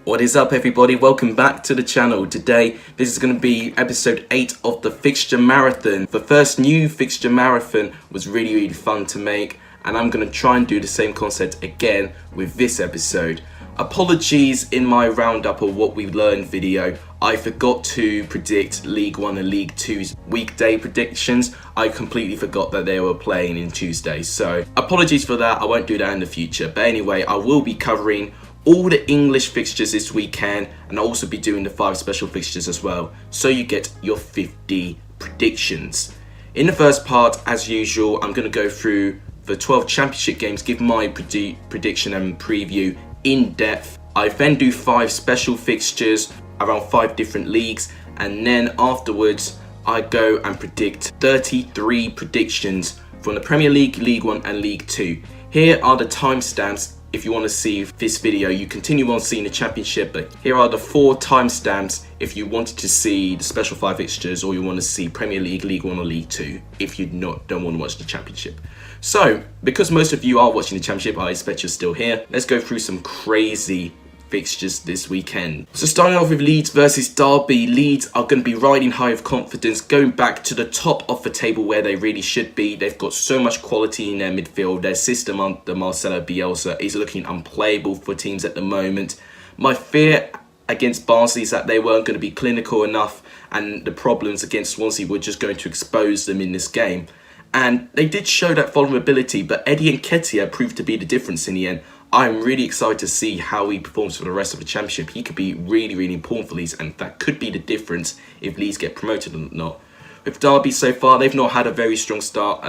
What is up, everybody? Welcome back to the channel. Today this is going to be episode 8 of the fixture marathon. The first new fixture marathon was really fun to make, and I'm going to try and do the same concept again with this episode. Apologies, in my roundup of what we've learned video, I forgot to predict League 1 and League 2's weekday predictions. I completely forgot that they were playing in Tuesday, so apologies for that. I won't do that in the future. But anyway, I will be covering all the English fixtures this weekend, and I'll also be doing the 5 special fixtures as well, so you get your 50 predictions. In the first part, as usual, I'm going to go through the 12 championship games, give my prediction and preview in depth. I then do 5 special fixtures around 5 different leagues, and then afterwards I go and predict 33 predictions from the Premier League, League 1 and League 2. Here are the timestamps. If you want to see this video, you continue on seeing the championship, but here are the 4 timestamps if you wanted to see the special 5 fixtures, or you want to see Premier League, League 1 or League 2 if you don't want to watch the championship. So, because most of you are watching the championship, I expect you're still here. Let's go through some crazy fixtures this weekend. So starting off with Leeds versus Derby. Leeds are going to be riding high of confidence, going back to the top of the table where they really should be. They've got so much quality in their midfield. Their system under Marcelo Bielsa is looking unplayable for teams at the moment. My fear against Barnsley is that they weren't going to be clinical enough, and the problems against Swansea were just going to expose them in this game. And they did show that vulnerability, but Eddie Nketiah proved to be the difference in the end. I'm really excited to see how he performs for the rest of the championship. He could be really important for Leeds, and that could be the difference if Leeds get promoted or not. With Derby so far, they've not had a very strong start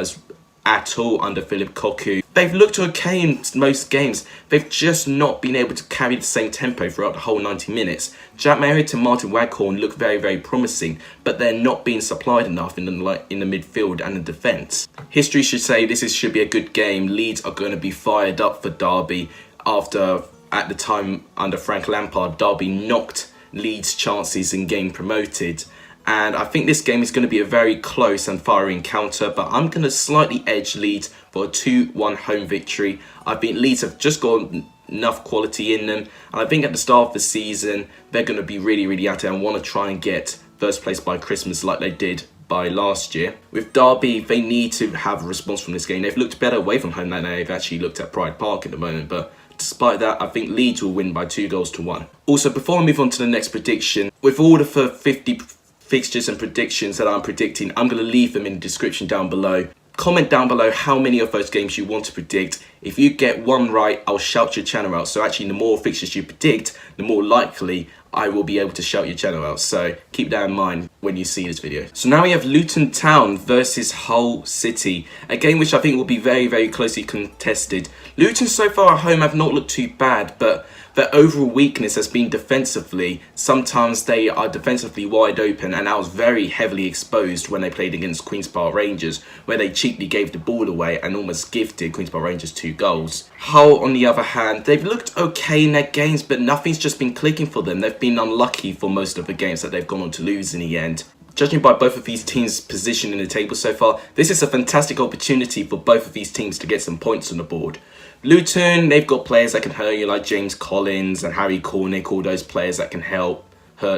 at all under Philip Cocu. They've looked okay in most games. They've just not been able to carry the same tempo throughout the whole 90 minutes. Jack Marriott and Martin Waghorn look very promising, but they're not being supplied enough in the midfield and the defence. History should say this should be a good game. Leeds are going to be fired up for Derby after, at the time under Frank Lampard, Derby knocked Leeds' chances in getting promoted. And I think this game is going to be a very close and fiery encounter, but I'm going to slightly edge Leeds for a 2-1 home victory. I think Leeds have just got enough quality in them, and I think at the start of the season they're going to be really at it and want to try and get first place by Christmas like they did by last year. With Derby, they need to have a response from this game. They've looked better away from home than they've actually looked at Pride Park at the moment, but despite that, I think Leeds will win by 2-1. Also, before I move on to the next prediction, with all the 50 fixtures and predictions that I'm predicting, I'm going to leave them in the description down below. Comment down below how many of those games you want to predict. If you get one right, I'll shout your channel out. So actually, the more fixtures you predict, the more likely I will be able to shout your channel out. So keep that in mind when you see this video. So now we have Luton Town versus Hull City, a game which I think will be very closely contested. Luton so far at home have not looked too bad, but their overall weakness has been defensively. Sometimes they are defensively wide open, and that was very heavily exposed when they played against Queen's Park Rangers, where they cheaply gave the ball away and almost gifted Queen's Park Rangers 2 goals. Hull, on the other hand, they've looked okay in their games, but nothing's just been clicking for them. They've been unlucky for most of the games that they've gone on to lose in the end. Judging by both of these teams' position in the table so far, this is a fantastic opportunity for both of these teams to get some points on the board. Luton, they've got players that can hurt you, like James Collins and Harry Cornick, all those players that can hurt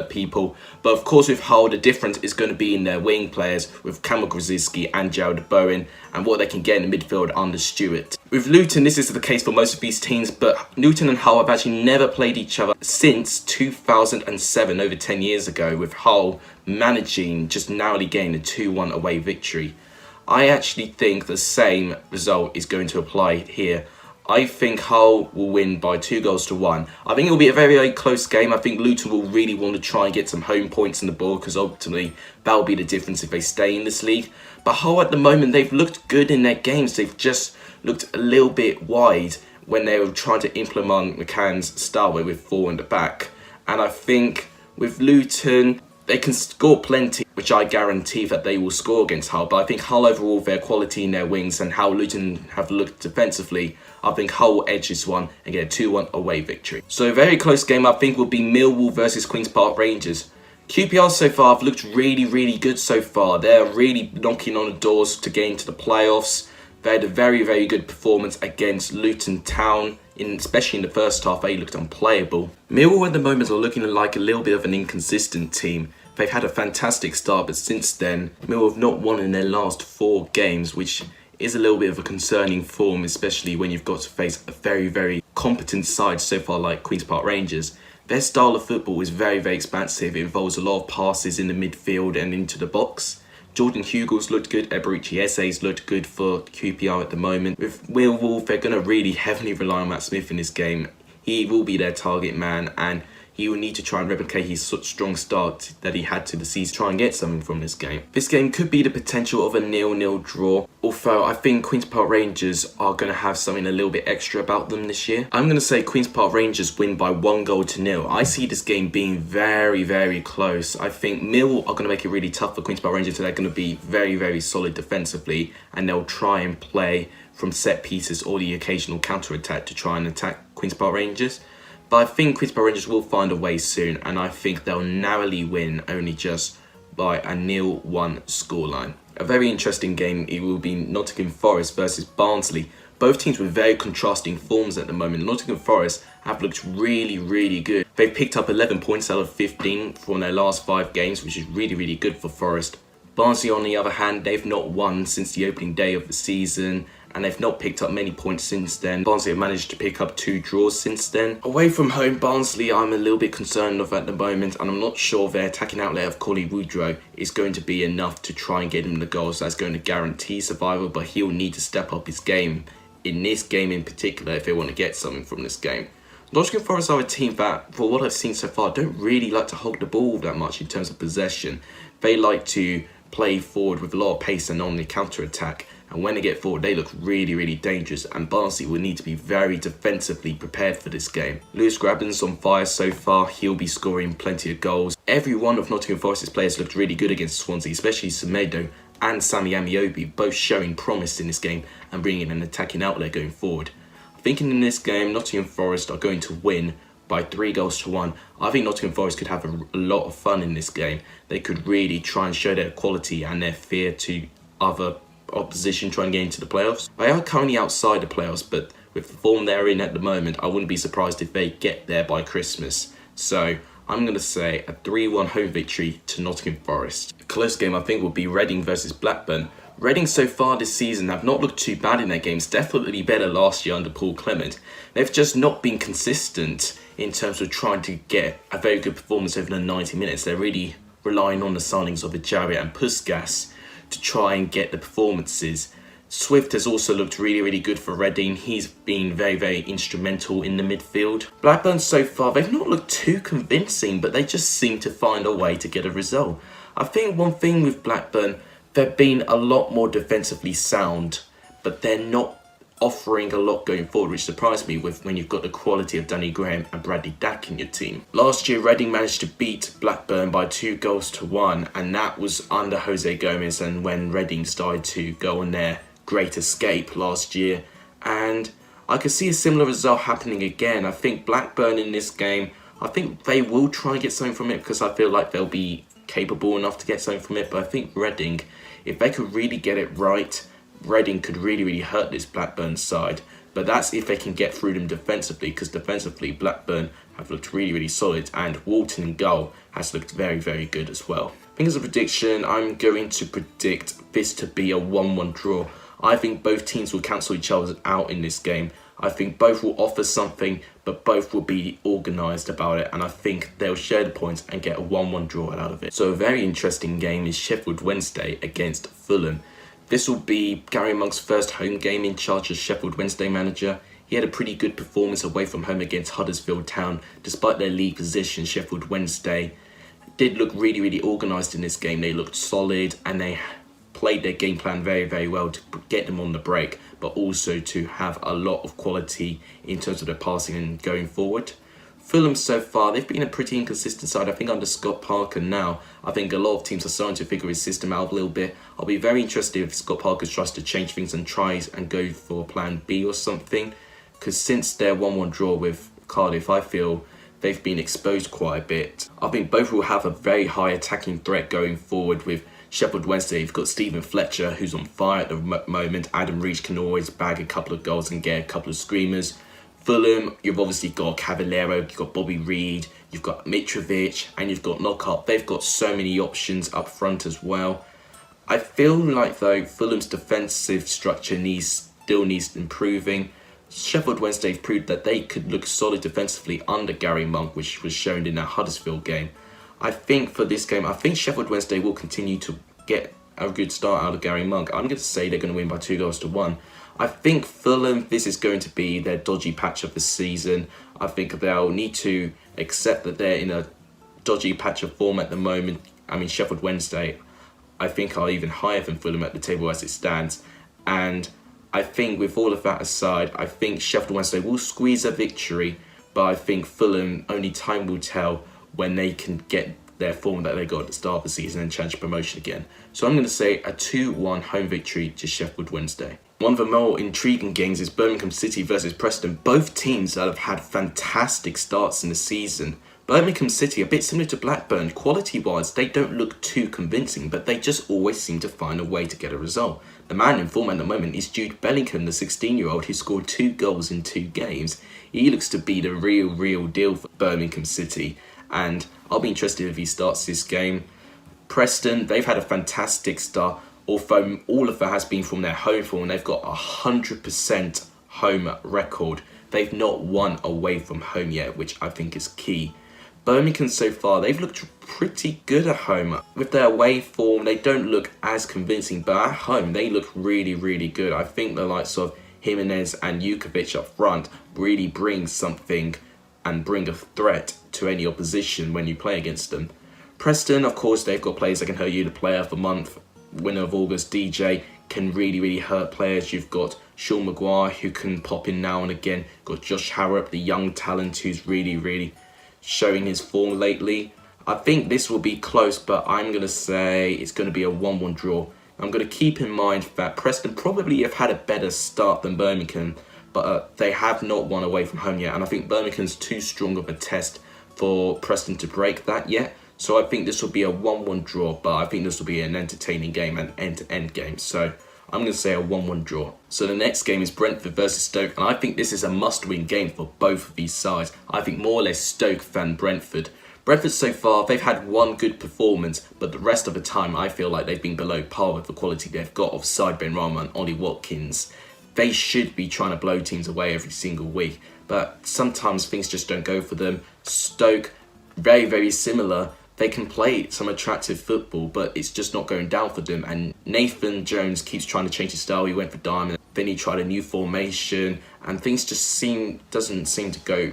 people. But of course with Hull, the difference is going to be in their wing players with Kamil Grosicki and Jared Bowen, and what they can get in the midfield under Stewart. With Luton, this is the case for most of these teams, but Luton and Hull have actually never played each other since 2007, over 10 years ago, with Hull managing just narrowly getting a 2-1 away victory. I actually think the same result is going to apply here. I think Hull will win by 2-1. I think it will be a very close game. I think Luton will really want to try and get some home points on the board, because ultimately that will be the difference if they stay in this league. But Hull at the moment, they've looked good in their games. They've just looked a little bit wide when they were trying to implement McCann's style with 4 in the back. And I think with Luton, they can score plenty, which I guarantee that they will score against Hull. But I think Hull overall, their quality in their wings and how Luton have looked defensively, I think Hull will edge this one and get a 2-1 away victory. So a very close game, I think, will be Millwall versus Queen's Park Rangers. QPR so far have looked really good so far. They're really knocking on the doors to get into the playoffs. They had a very, very good performance against Luton Town, especially in the first half. They looked unplayable. Millwall at the moment are looking like a little bit of an inconsistent team. They've had a fantastic start, but since then, Millwall have not won in their last 4 games, which is a little bit of a concerning form, especially when you've got to face a very, very competent side so far like Queen's Park Rangers. Their style of football is very, very expansive. It involves a lot of passes in the midfield and into the box. Jordan Hugel's looked good, Eberici Eze's looked good for QPR at the moment. With Millwall, they're going to really heavily rely on Matt Smith in this game. He will be their target man, and he will need to try and replicate his strong start that he had to the season, try and get something from this game. This game could be the potential of a 0-0 draw, although I think Queen's Park Rangers are going to have something a little bit extra about them this year. I'm going to say Queen's Park Rangers win by 1-0. I see this game being very, very close. I think Mill are going to make it really tough for Queen's Park Rangers, so they're going to be very, very solid defensively, and they'll try and play from set pieces or the occasional counter-attack to try and attack Queen's Park Rangers. But I think Queen's Park Rangers will find a way soon, and I think they'll narrowly win only just by a 0-1 scoreline. A very interesting game, it will be Nottingham Forest versus Barnsley. Both teams with very contrasting forms at the moment. Nottingham Forest have looked really, really good. They've picked up 11 points out of 15 from their last 5 games, which is really, really good for Forest. Barnsley, on the other hand, they've not won since the opening day of the season, and they've not picked up many points since then. Barnsley have managed to pick up 2 draws since then. Away from home, Barnsley I'm a little bit concerned of at the moment, and I'm not sure their attacking outlet of Collie Woodrow is going to be enough to try and get him the goals that's going to guarantee survival, but he'll need to step up his game in this game in particular if they want to get something from this game. Nottingham Forest are a team that, for what I've seen so far, don't really like to hold the ball that much in terms of possession. They like to play forward with a lot of pace and on the counter-attack. And when they get forward, they look really, really dangerous. And Barnsley will need to be very defensively prepared for this game. Lewis Grabban's on fire so far. He'll be scoring plenty of goals. Every one of Nottingham Forest's players looked really good against Swansea, especially Semedo and Sammy Amiobi, both showing promise in this game and bringing an attacking outlet going forward. Thinking in this game, Nottingham Forest are going to win by 3-1. I think Nottingham Forest could have a lot of fun in this game. They could really try and show their quality and their fear to other opposition trying to get into the playoffs. They are currently outside the playoffs, but with the form they're in at the moment, I wouldn't be surprised if they get there by Christmas. So I'm going to say a 3-1 home victory to Nottingham Forest. A close game I think will be Reading versus Blackburn. Reading so far this season have not looked too bad in their games, definitely better last year under Paul Clement. They've just not been consistent in terms of trying to get a very good performance over the 90 minutes. They're really relying on the signings of Ejaria and Puskas to try and get the performances. Swift has also looked really, really good for Reading. He's been very, very instrumental in the midfield. Blackburn so far, they've not looked too convincing, but they just seem to find a way to get a result. I think one thing with Blackburn, they've been a lot more defensively sound, but they're not offering a lot going forward, which surprised me with when you've got the quality of Danny Graham and Bradley Dack in your team. Last year, Reading managed to beat Blackburn by 2-1, and that was under Jose Gomez and when Reading started to go on their great escape last year. And I could see a similar result happening again. I think Blackburn in this game, I think they will try and get something from it because I feel like they'll be capable enough to get something from it. But I think Reading, if they could really get it right, Reading could really, really hurt this Blackburn side. But that's if they can get through them defensively, because defensively Blackburn have looked really, really solid, and Walton in goal has looked very, very good as well. I think as a prediction, I'm going to predict this to be a 1-1 draw. I think both teams will cancel each other out in this game. I think both will offer something, but both will be organised about it, and I think they'll share the points and get a 1-1 draw out of it. So a very interesting game is Sheffield Wednesday against Fulham. This will be Gary Monk's first home game in charge as Sheffield Wednesday manager. He had a pretty good performance away from home against Huddersfield Town. Despite their league position, Sheffield Wednesday did look really, really organised in this game. They looked solid and they played their game plan very, very well to get them on the break, but also to have a lot of quality in terms of their passing and going forward. Fulham so far, they've been a pretty inconsistent side. I think under Scott Parker now, I think a lot of teams are starting to figure his system out a little bit. I'll be very interested if Scott Parker tries to change things and tries and go for plan B or something. Because since their 1-1 draw with Cardiff, I feel they've been exposed quite a bit. I think both will have a very high attacking threat going forward with Sheffield Wednesday, you've got Stephen Fletcher, who's on fire at the moment. Adam Reach can always bag a couple of goals and get a couple of screamers. Fulham, you've obviously got Cavallero, you've got Bobby Reed, you've got Mitrovic, and you've got Knockout. They've got so many options up front as well. I feel like, though, Fulham's defensive structure still needs improving. Sheffield Wednesday proved that they could look solid defensively under Gary Monk, which was shown in that Huddersfield game. I think for this game, I think Sheffield Wednesday will continue to get a good start out of Gary Monk. I'm going to say they're going to win by 2-1. I think Fulham, this is going to be their dodgy patch of the season. I think they'll need to accept that they're in a dodgy patch of form at the moment. I mean, Sheffield Wednesday, I think, are even higher than Fulham at the table as it stands. And I think with all of that aside, I think Sheffield Wednesday will squeeze a victory, but I think Fulham, only time will tell when they can get their form that they got at the start of the season and challenge promotion again. So I'm going to say a 2-1 home victory to Sheffield Wednesday. One of the more intriguing games is Birmingham City versus Preston. Both teams that have had fantastic starts in the season. Birmingham City, a bit similar to Blackburn, quality-wise, they don't look too convincing, but they just always seem to find a way to get a result. The man in form at the moment is Jude Bellingham, the 16-year-old who scored 2 goals in 2 games. He looks to be the real deal for Birmingham City, and I'll be interested if he starts this game. Preston, they've had a fantastic start, although all of that has been from their home form. They've got a 100% home record. They've not won away from home yet, which I think is key. Birmingham so far, they've looked pretty good at home. With their away form, they don't look as convincing, but at home, they look really good. I think the likes of Jimenez and Jukovic up front really bring something and bring a threat to any opposition when you play against them. Preston, of course, they've got players that can hurt you. The player of the month, winner of August, DJ, can really hurt players. You've got Sean Maguire, who can pop in now and again. Got Josh Harrop, the young talent, who's really showing his form lately. I think this will be close, but I'm going to say it's going to be a 1-1 draw. I'm going to keep in mind that Preston probably have had a better start than Birmingham, but they have not won away from home yet, and I think Birmingham's too strong of a test for Preston to break that yet. So I think this will be a 1-1 draw, but I think this will be an entertaining game, an end-to-end game. So I'm going to say a 1-1 draw. So the next game is Brentford versus Stoke, and I think this is a must-win game for both of these sides. I think more or less Stoke than Brentford. Brentford so far, they've had one good performance, but the rest of the time I feel like they've been below par with the quality they've got of Said Benrahma and Ollie Watkins. They should be trying to blow teams away every single week, but sometimes things just don't go for them. Stoke, very similar. They can play some attractive football, but it's just not going down for them. And Nathan Jones keeps trying to change his style. He went for diamond, then he tried a new formation, and things just doesn't seem to go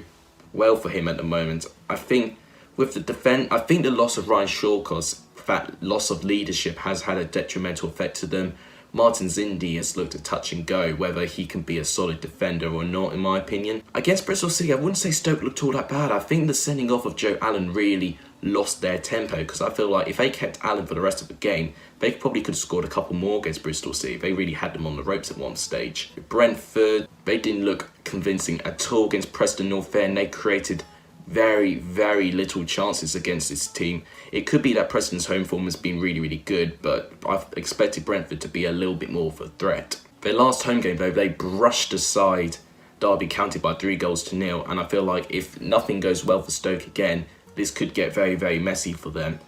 well for him at the moment. I think with the defense, I think the loss of Ryan Shawcross, that loss of leadership has had a detrimental effect to them. Martin Zindi has looked a touch and go, whether he can be a solid defender or not, in my opinion. Against Bristol City, I wouldn't say Stoke looked all that bad. I think the sending off of Joe Allen really lost their tempo, because I feel like if they kept Allen for the rest of the game, they probably could have scored a couple more against Bristol City. They really had them on the ropes at one stage. Brentford, they didn't look convincing at all against Preston North End. They created very little chances against this team. It could be that Preston's home form has been really good, but I've expected Brentford to be a little bit more of a threat. Their last home game though, they brushed aside Derby County by 3-0, and I feel like if nothing goes well for Stoke again, this could get very messy for them.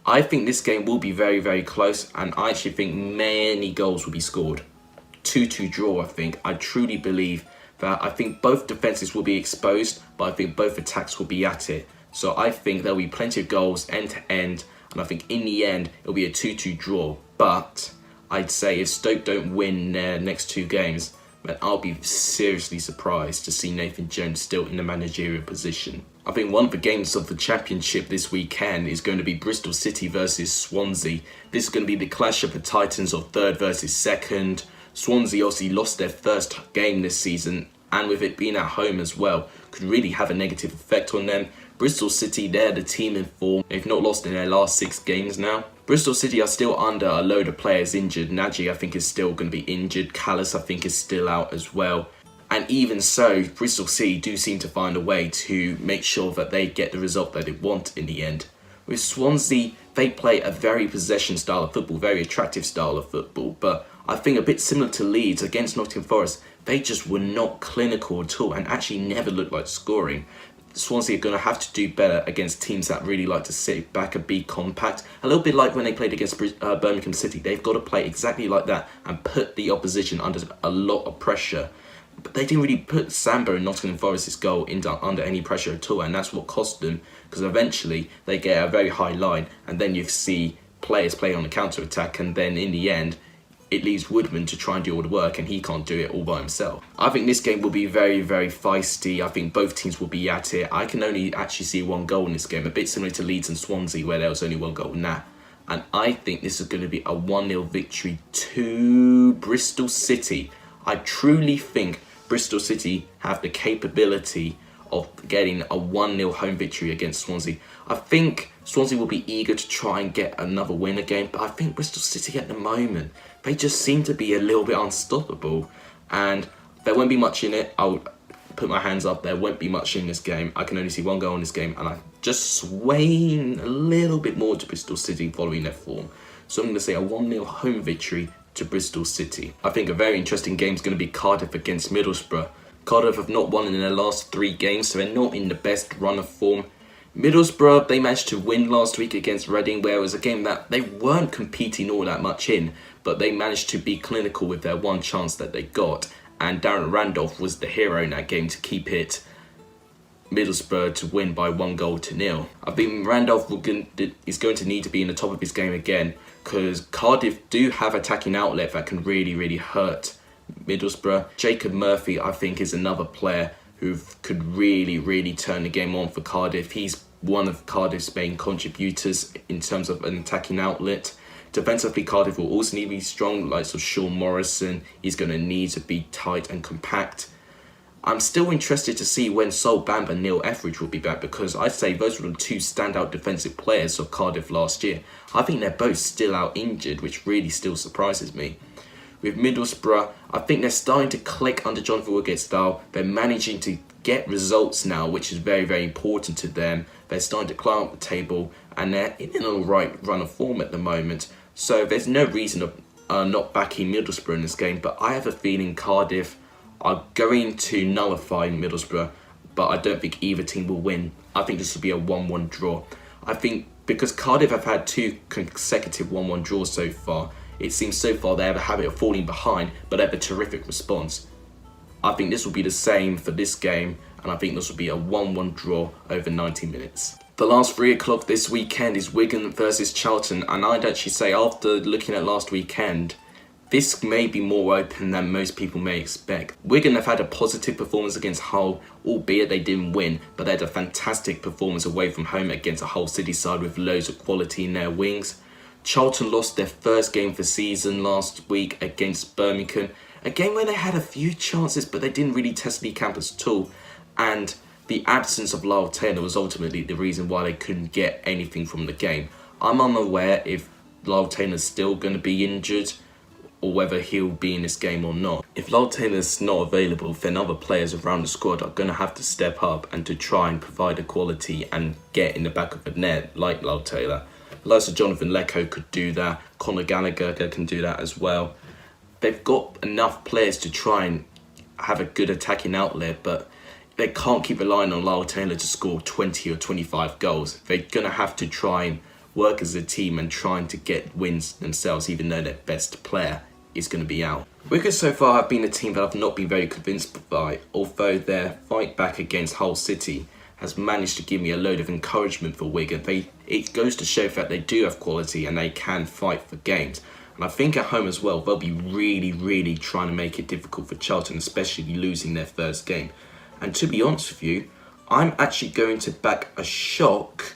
I think this game will be very close, and I actually think many goals will be scored. 2-2 draw, I think. I truly believe that I think both defences will be exposed, but I think both attacks will be at it. So I think there'll be plenty of goals end to end, and I think in the end it'll be a 2-2 draw. But I'd say if Stoke don't win their next 2 games, then I'll be seriously surprised to see Nathan Jones still in the managerial position. I think one of the games of the Championship this weekend is going to be Bristol City versus Swansea. This is going to be the clash of the titans of third versus second. Swansea obviously lost their first game this season, and with it being at home as well, could really have a negative effect on them. Bristol City, they're the team in form. They've not lost in their last 6 games now. Bristol City are still under a load of players injured. Nagy, I think, is still going to be injured. Callis, I think, is still out as well. And even so, Bristol City do seem to find a way to make sure that they get the result that they want in the end. With Swansea, they play a very possession style of football, very attractive style of football, but I think a bit similar to Leeds against Nottingham Forest, they just were not clinical at all and actually never looked like scoring. Swansea are going to have to do better against teams that really like to sit back and be compact. A little bit like when they played against Birmingham City. They've got to play exactly like that and put the opposition under a lot of pressure. But they didn't really put Samba and Nottingham Forest's goal under any pressure at all, and that's what cost them, because eventually they get a very high line and then you see players play on the counter-attack, and then in the end it leaves Woodman to try and do all the work, and he can't do it all by himself. I think this game will be very, very feisty. I think both teams will be at it. I can only actually see one goal in this game, a bit similar to Leeds and Swansea where there was only one goal in that. And I think this is going to be a 1-0 victory to Bristol City. I truly think Bristol City have the capability of getting a 1-0 home victory against Swansea. I think Swansea will be eager to try and get another win again, but I think Bristol City at the moment, they just seem to be a little bit unstoppable, and there won't be much in it. I'll put my hands up, there won't be much in this game. I can only see one goal in this game, and I'm just swaying a little bit more to Bristol City following their form. So I'm going to say a 1-0 home victory to Bristol City. I think a very interesting game is going to be Cardiff against Middlesbrough. Cardiff have not won in their last 3 games, so they're not in the best run of form. Middlesbrough, they managed to win last week against Reading, where it was a game that they weren't competing all that much in, but they managed to be clinical with their one chance that they got, and Darren Randolph was the hero in that game to keep it Middlesbrough to win by 1-0. I think Randolph is going to need to be in the top of his game again, because Cardiff do have attacking outlet that can really, really hurt Middlesbrough. Jacob Murphy, I think, is another player who could really, really turn the game on for Cardiff. He's one of Cardiff's main contributors in terms of an attacking outlet. Defensively, Cardiff will also need to be strong, like Sean Morrison. He's going to need to be tight and compact. I'm still interested to see when Sol Bamba and Neil Etheridge will be back, because I'd say those were the 2 standout defensive players of Cardiff last year. I think they're both still out injured, which really still surprises me. With Middlesbrough, I think they're starting to click under Jonathan Woodgate's style. They're managing to get results now, which is very, very important to them. They're starting to climb up the table, and they're in an alright run of form at the moment. So there's no reason of not backing Middlesbrough in this game, but I have a feeling Cardiff are going to nullify Middlesbrough, but I don't think either team will win. I think this will be a 1-1 draw. I think because Cardiff have had 2 consecutive 1-1 draws so far, it seems so far they have a habit of falling behind, but they have a terrific response. I think this will be the same for this game, and I think this will be a 1-1 draw over 90 minutes. The last 3 o'clock this weekend is Wigan versus Charlton, and I'd actually say, after looking at last weekend, this may be more open than most people may expect. Wigan have had a positive performance against Hull, albeit they didn't win, but they had a fantastic performance away from home against a Hull City side with loads of quality in their wings. Charlton lost their first game for the season last week against Birmingham, a game where they had a few chances but they didn't really test the campus at all, and the absence of Lyle Taylor was ultimately the reason why they couldn't get anything from the game. I'm unaware if Lyle Taylor's still going to be injured or whether he'll be in this game or not. If Lyle Taylor's not available, then other players around the squad are going to have to step up and to try and provide a quality and get in the back of the net like Lyle Taylor. Likes of Jonathan Lecco could do that. Conor Gallagher can do that as well. They've got enough players to try and have a good attacking outlet, but they can't keep relying on Lyle Taylor to score 20 or 25 goals. They're going to have to try and work as a team and trying to get wins themselves, even though their best player is going to be out. Wigan so far have been a team that I've not been very convinced by, although their fight back against Hull City has managed to give me a load of encouragement for Wigan. It goes to show that they do have quality and they can fight for games. And I think at home as well, they'll be really, really trying to make it difficult for Charlton, especially losing their first game. And to be honest with you, I'm actually going to back a shock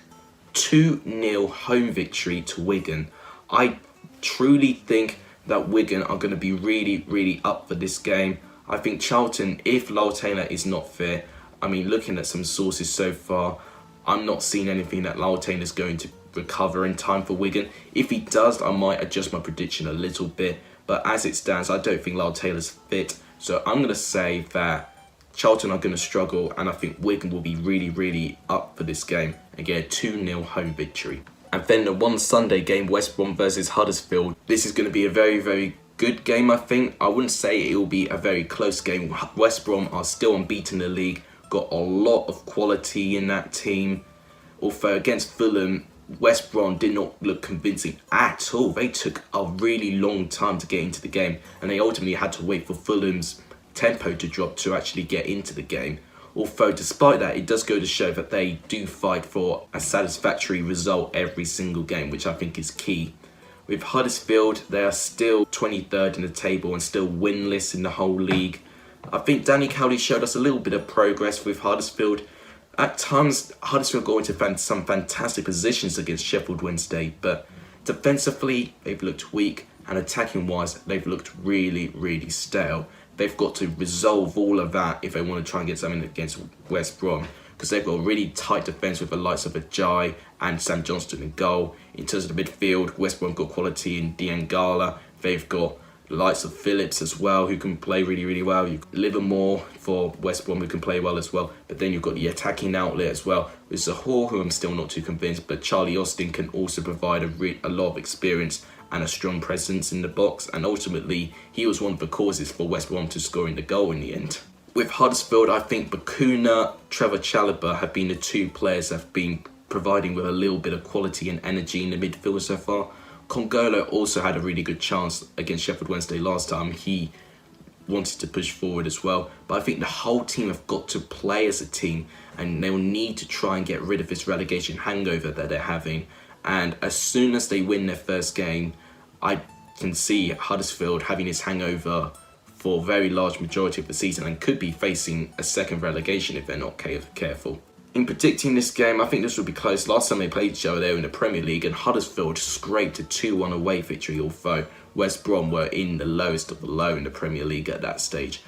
2-0 home victory to Wigan. I truly think that Wigan are going to be really, really up for this game. I think Charlton, if Lyle Taylor is not fit, I mean, looking at some sources so far, I'm not seeing anything that Lyle Taylor is going to recover in time for Wigan. If he does, I might adjust my prediction a little bit. But as it stands, I don't think Lyle Taylor's fit. So I'm going to say that Charlton are going to struggle, and I think Wigan will be really, really up for this game. and get a 2-0 home victory. And then the one Sunday game, West Brom versus Huddersfield. This is going to be a very, very good game, I think. I wouldn't say it will be a very close game. West Brom are still unbeaten in the league, got a lot of quality in that team. Although against Fulham, West Brom did not look convincing at all. They took a really long time to get into the game, and they ultimately had to wait for Fulham's tempo to drop to actually get into the game. Although despite that, it does go to show that they do fight for a satisfactory result every single game, which I think is key. With Huddersfield, they are still 23rd in the table and still winless in the whole league. I think Danny Cowley showed us a little bit of progress with Huddersfield. At times, Huddersfield got into some fantastic positions against Sheffield Wednesday, but defensively, they've looked weak, and attacking-wise, they've looked really, really stale. They've got to resolve all of that if they want to try and get something against West Brom, because they've got a really tight defence with the likes of Ajay and Sam Johnston in goal. In terms of the midfield, West Brom got quality in Diangala. They've got the likes of Phillips as well, who can play really, really well. You've got Livermore for West Brom, who can play well as well. But then you've got the attacking outlet as well, with Zahor, who I'm still not too convinced. But Charlie Austin can also provide a lot of experience and a strong presence in the box. And ultimately, he was one of the causes for West Brom to scoring the goal in the end. With Huddersfield, I think Bakuna, Trevor Chalobah have been the two players that have been providing with a little bit of quality and energy in the midfield so far. Congolo also had a really good chance against Sheffield Wednesday last time. He wanted to push forward as well. But I think the whole team have got to play as a team, and they will need to try and get rid of this relegation hangover that they're having. And as soon as they win their first game, I can see Huddersfield having this hangover for a very large majority of the season and could be facing a second relegation if they're not careful. In predicting this game, I think this will be close. Last time they played each other, they were in the Premier League, and Huddersfield scraped a 2-1 away victory, although West Brom were in the lowest of the low in the Premier League at that stage.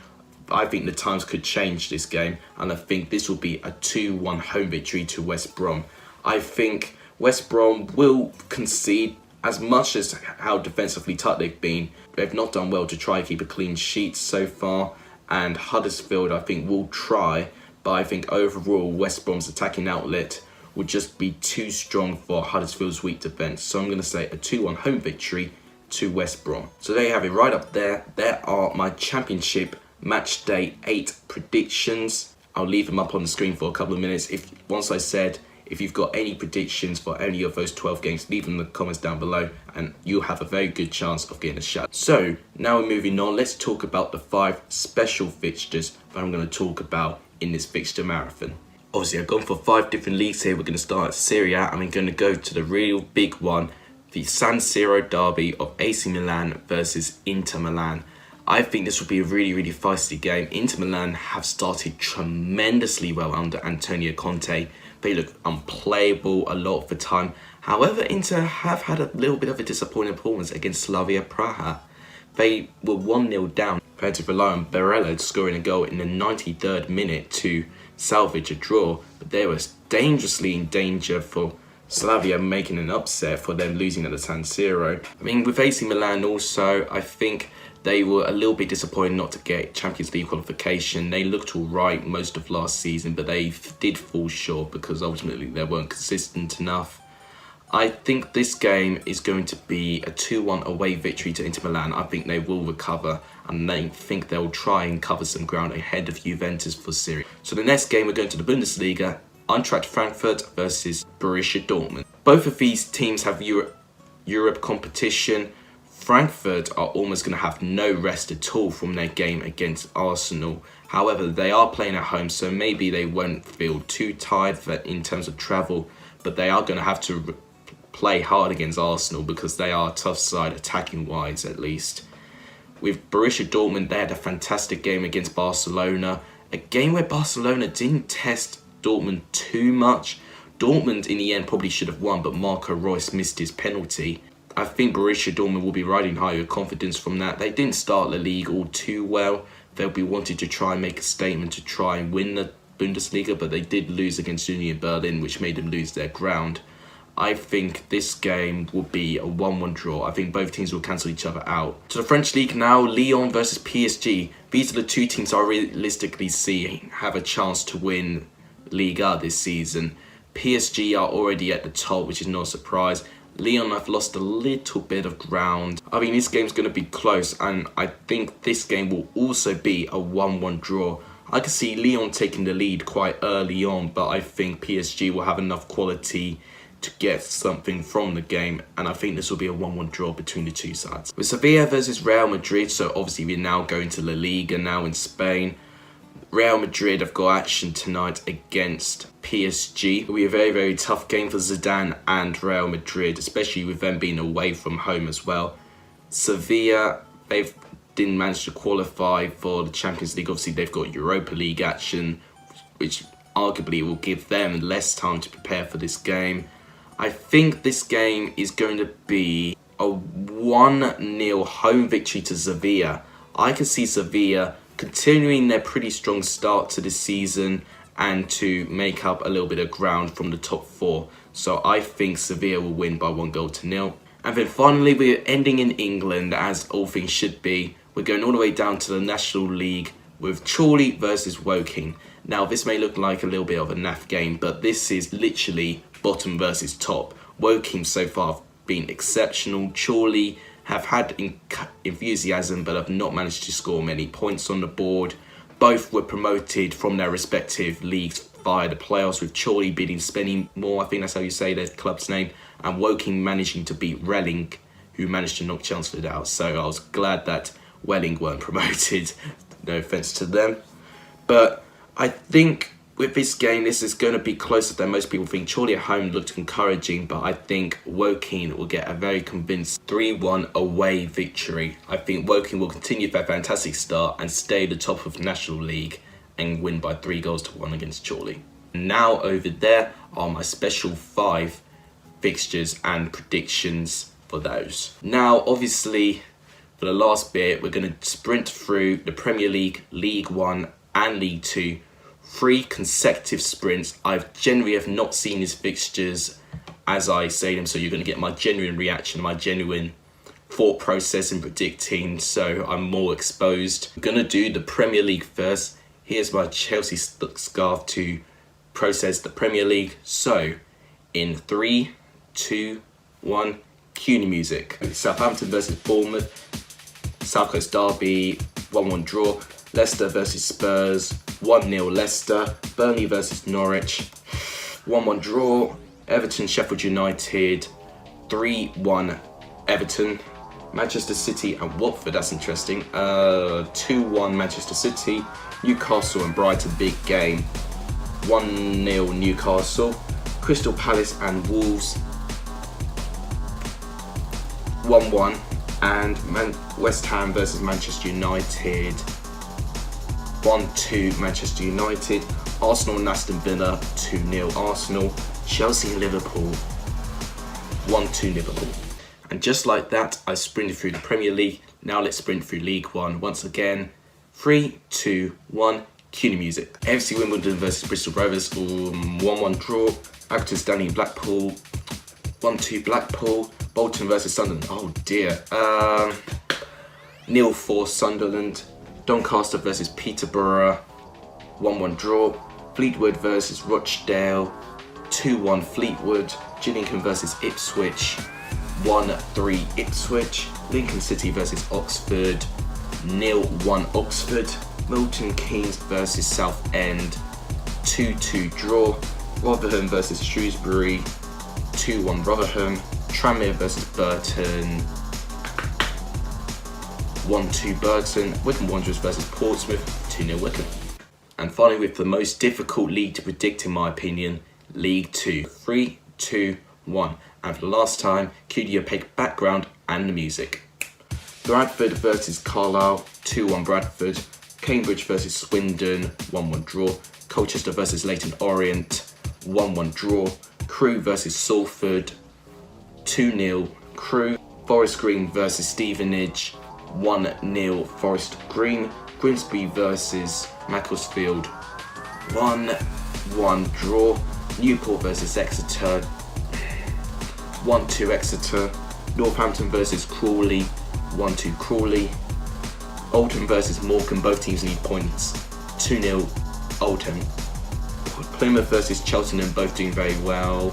I think the times could change this game, and I think this will be a 2-1 home victory to West Brom. I think West Brom will concede. As much as how defensively tight they've been, they've not done well to try and keep a clean sheet so far. And Huddersfield, I think, will try. But I think overall, West Brom's attacking outlet would just be too strong for Huddersfield's weak defence. So I'm going to say a 2-1 home victory to West Brom. So there you have it right up there. There are my Championship Match Day 8 predictions. I'll leave them up on the screen for a couple of minutes. If you've got any predictions for any of those 12 games, leave them in the comments down below and you'll have a very good chance of getting a shout. So now we're moving on. Let's talk about the 5 special fixtures that I'm going to talk about in this fixture marathon. Obviously, I've gone for 5 different leagues here. We're going to start at Serie A and we're going to go to the real big one, the San Siro derby of AC Milan versus Inter Milan. I think this will be a really, really feisty game. Inter Milan have started tremendously well under Antonio Conte. They look unplayable a lot of the time. However, Inter have had a little bit of a disappointing performance against Slavia Praha. They were 1-0 down. They had to rely on Barella scoring a goal in the 93rd minute to salvage a draw. But they were dangerously in danger for Slavia making an upset, for them losing at the San Siro. I mean, with AC Milan also, I think they were a little bit disappointed not to get Champions League qualification. They looked all right most of last season, but they did fall short because ultimately they weren't consistent enough. I think this game is going to be a 2-1 away victory to Inter Milan. I think they will recover, and I think they'll try and cover some ground ahead of Juventus for Serie. So the next game, we're going to the Bundesliga. Eintracht Frankfurt versus Borussia Dortmund. Both of these teams have Europe competition. Frankfurt are almost going to have no rest at all from their game against Arsenal. However, they are playing at home, so maybe they won't feel too tired in terms of travel, but they are going to have to play hard against Arsenal because they are a tough side, attacking-wise at least. With Borussia Dortmund, they had a fantastic game against Barcelona, a game where Barcelona didn't test Dortmund too much. Dortmund, in the end, probably should have won, but Marco Reus missed his penalty. I think Borussia Dortmund will be riding high with confidence from that. They didn't start the league all too well. They'll be wanting to try and make a statement to try and win the Bundesliga, but they did lose against Union Berlin, which made them lose their ground. I think this game will be a 1-1 draw. I think both teams will cancel each other out. To the French league now, Lyon versus PSG. These are the two teams I realistically see have a chance to win Liga this season. PSG are already at the top, which is no surprise. Lyon have lost a little bit of ground. I mean, this game's going to be close, and I think this game will also be a 1-1 draw. I can see Lyon taking the lead quite early on, but I think PSG will have enough quality to get something from the game, and I think this will be a 1-1 draw between the two sides. With Sevilla versus Real Madrid, so obviously we're now going to La Liga now in Spain. Real Madrid have got action tonight against PSG. It'll be a very, very tough game for Zidane and Real Madrid, especially with them being away from home as well. Sevilla, they didn't manage to qualify for the Champions League. Obviously, they've got Europa League action, which arguably will give them less time to prepare for this game. I think this game is going to be a 1-0 home victory to Sevilla. I can see Sevilla continuing their pretty strong start to this season and to make up a little bit of ground from the top 4. So I think Sevilla will win by 1-0. And then finally, we're ending in England, as all things should be. We're going all the way down to the National League with Chorley versus Woking. Now, this may look like a little bit of a naff game, but this is literally bottom versus top. Woking so far have been exceptional. Chorley have had enthusiasm, but have not managed to score many points on the board. Both were promoted from their respective leagues via the playoffs, with Chorley beating Spennymoor, I think that's how you say their club's name, and Woking managing to beat Reading, who managed to knock Chelmsford out. So I was glad that Welling weren't promoted, no offence to them. But I think with this game, this is going to be closer than most people think. Chorley at home looked encouraging, but I think Woking will get a very convincing 3-1 away victory. I think Woking will continue their fantastic start and stay at the top of the National League and win by 3-1 against Chorley. Now over there are my special 5 fixtures and predictions for those. Now, obviously, for the last bit, we're going to sprint through the Premier League, League 1 and League 2. 3 consecutive sprints. I've generally have not seen his fixtures as I say them, so you're going to get my genuine reaction, my genuine thought process in predicting, so I'm more exposed. I'm going to do the Premier League first. Here's my Chelsea scarf to process the Premier League. So, in 3, 2, 1, CUNY music. Southampton versus Bournemouth, South Coast Derby, 1-1 draw. Leicester versus Spurs, 1-0 Leicester. Burnley versus Norwich, 1-1 draw. Everton Sheffield United, 3-1 Everton. Manchester City and Watford, that's interesting. 2-1 Manchester City. Newcastle and Brighton, big game, 1-0 Newcastle. Crystal Palace and Wolves, 1-1. And West Ham versus Manchester United, 1-2 Manchester United. Arsenal and Aston Villa, 2-0 Arsenal. Chelsea and Liverpool, 1-2 Liverpool. And just like that, I sprinted through the Premier League. Now let's sprint through League 1 once again. 3, 2, 1, CUNY music. FC Wimbledon versus Bristol Rovers, 1-1 draw. Accrington Stanley Blackpool, 1-2 Blackpool. Bolton versus Sunderland, oh dear. 0-4 Sunderland. Doncaster versus Peterborough, 1-1 draw. Fleetwood versus Rochdale, 2-1 Fleetwood. Gillingham versus Ipswich, 1-3 Ipswich. Lincoln City versus Oxford, 0-1 Oxford. Milton Keynes versus Southend, 2-2 draw. Rotherham versus Shrewsbury, 2-1 Rotherham. Tranmere versus Burton, 1-2 Burton. Wycombe Wanderers versus Portsmouth, 2-0 Wycombe. And finally, with the most difficult league to predict in my opinion, League 2. 3, 2, 1. And for the last time, cue the opaque background and the music. Bradford versus Carlisle, 2-1 Bradford. Cambridge versus Swindon, 1-1 draw. Colchester versus Leyton Orient, 1-1 draw. Crewe versus Salford, 2-0 Crewe. Forest Green versus Stevenage, 1-0 Forest Green. Grimsby versus Macclesfield, 1-1 draw. Newport versus Exeter, 1-2 Exeter. Northampton versus Crawley, 1-2 Crawley. Oldham versus Morecambe, both teams need points, 2-0 Oldham. Plymouth versus Cheltenham, both doing very well.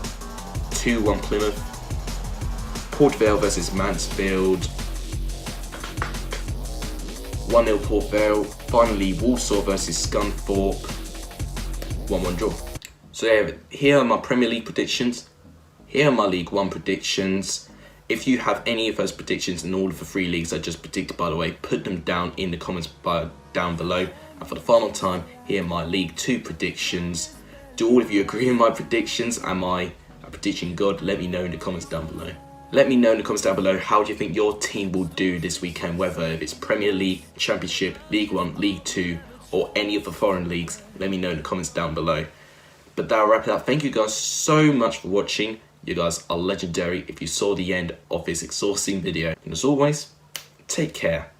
2-1 Plymouth. Port Vale versus Mansfield. 1-0 Port Vale. Finally, Walsall versus Scunthorpe. 1-1 draw. So yeah, here are my Premier League predictions. Here are my League One predictions. If you have any of those predictions in all of the 3 leagues I just predicted, by the way, put them down in the comments down below. And for the final time, here are my League Two predictions. Do all of you agree with my predictions? Am I a prediction god? Let me know in the comments down below. Let me know in the comments down below, how do you think your team will do this weekend, whether it's Premier League, Championship, League One, League Two, or any of the foreign leagues. Let me know in the comments down below. But that'll wrap it up. Thank you guys so much for watching. You guys are legendary if you saw the end of this exhausting video. And as always, take care.